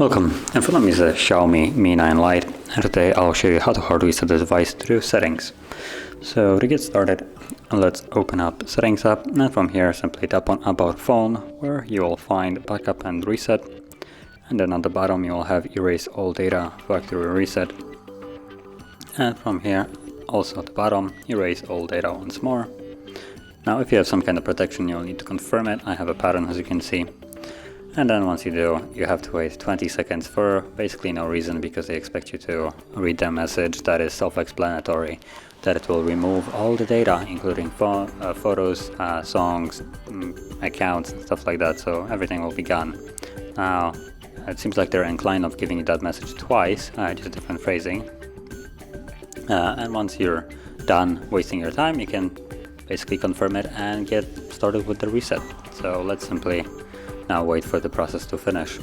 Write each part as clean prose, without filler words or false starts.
Welcome, in front of me is a Xiaomi Mi 9 Lite, and today I'll show you how to hard reset the device through settings. So to get started, let's open up Settings app, and from here simply tap on About Phone, where you will find Backup and Reset, and then at the bottom you will have Erase All Data Factory Reset, and from here also at the bottom Erase All Data once more. Now if you have some kind of protection, you'll need to confirm it. I have a pattern, as you can see. And then once you do, you have to wait 20 seconds for basically no reason, because they expect you to read their message that is self-explanatory, that it will remove all the data, including photos, songs, accounts, stuff like that, so everything will be gone. Now, it seems like they're inclined of giving you that message twice, just different phrasing. And once you're done wasting your time, you can basically confirm it and get started with the reset. So let's simply now wait for the process to finish.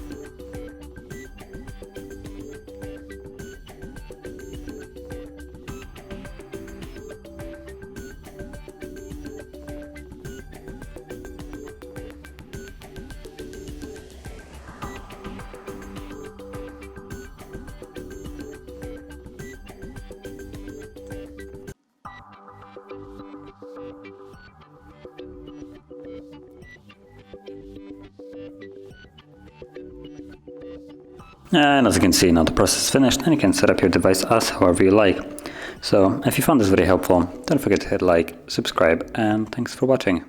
And as you can see, now the process is finished, and you can set up your device as however you like. So if you found this video helpful, don't forget to hit like, subscribe, and thanks for watching.